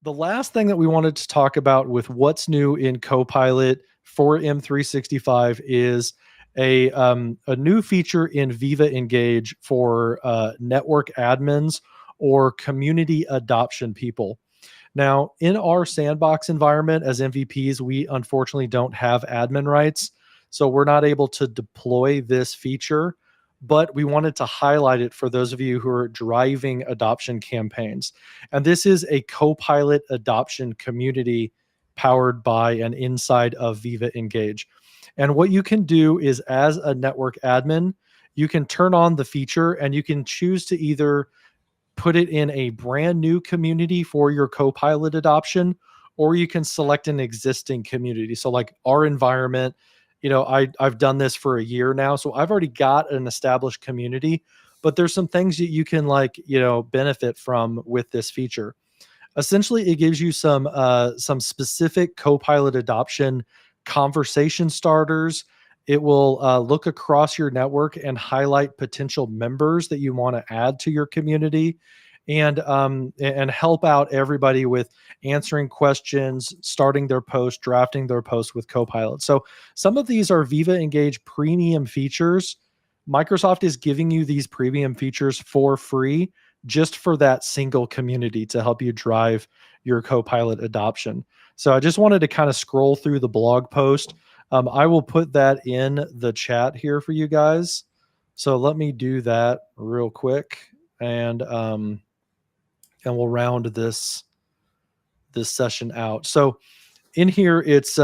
The last thing that we wanted to talk about with what's new in Copilot for M365 is a new feature in Viva Engage for network admins or community adoption people. Now, in our sandbox environment as MVPs, we unfortunately don't have admin rights, so we're not able to deploy this feature, but we wanted to highlight it for those of you who are driving adoption campaigns. And this is a Copilot adoption community powered by and inside of Viva Engage. And what you can do is, as a network admin, you can turn on the feature and you can choose to either put it in a brand new community for your Copilot adoption, or you can select an existing community. So like our environment, I've done this for a year now, so I've already got an established community, but there's some things that you can benefit from with this feature. Essentially, it gives you some specific Copilot adoption conversation starters. It will look across your network and highlight potential members that you want to add to your community, and help out everybody with answering questions, starting their post, drafting their post with Copilot. So some of these are Viva Engage premium features. Microsoft is giving you these premium features for free just for that single community to help you drive your Copilot adoption. So I just wanted to kind of scroll through the blog post. I will put that in the chat here for you guys. So let me do that real quick, and we'll round this session out. So in here, it's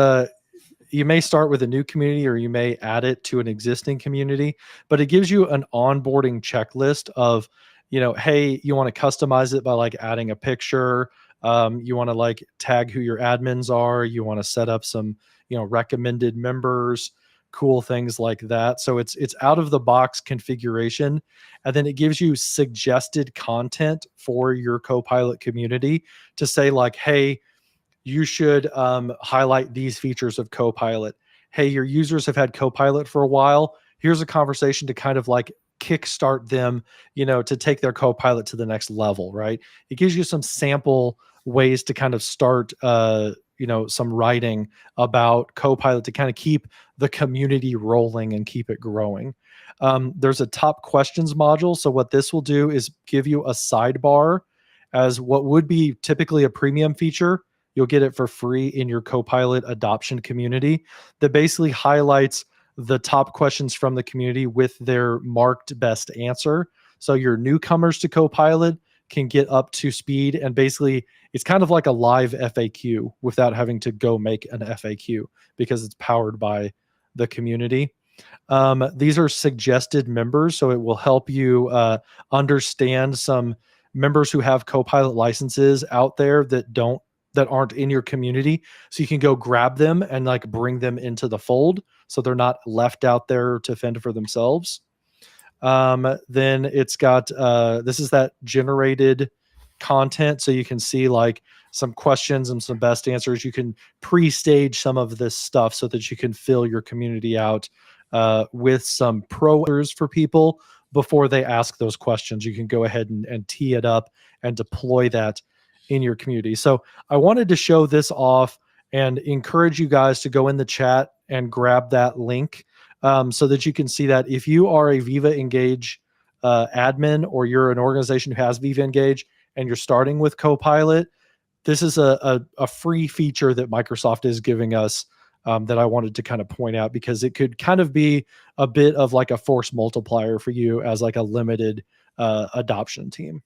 you may start with a new community or you may add it to an existing community, but it gives you an onboarding checklist of, hey, you want to customize it by like adding a picture. You want to like tag who your admins are. You want to set up some, recommended members, cool things like that. So it's out of the box configuration. And then it gives you suggested content for your Copilot community to say like, hey, you should highlight these features of Copilot. Hey, your users have had Copilot for a while. Here's a conversation to kind of like kickstart them, to take their Copilot to the next level, right? It gives you some sample ways to kind of start, some writing about Copilot to kind of keep the community rolling and keep it growing. There's a top questions module. So what this will do is give you a sidebar as what would be typically a premium feature. You'll get it for free in your Copilot adoption community that basically highlights the top questions from the community with their marked best answer. So your newcomers to Copilot can get up to speed, and basically it's kind of like a live FAQ without having to go make an FAQ because it's powered by the community. These are suggested members, so it will help you understand some members who have Copilot licenses out there that aren't in your community, so you can go grab them and like bring them into the fold so they're not left out there to fend for themselves. Then it's got this is that generated content, so you can see like some questions and some best answers. You can pre-stage some of this stuff so that you can fill your community out with some answers for people before they ask those questions. You can go ahead and tee it up and deploy that in your community. So I wanted to show this off and encourage you guys to go in the chat and grab that link so that you can see that. If you are a Viva Engage admin, or you're an organization who has Viva Engage and you're starting with Copilot, this is a free feature that Microsoft is giving us that I wanted to kind of point out, because it could kind of be a bit of like a force multiplier for you as like a limited adoption team.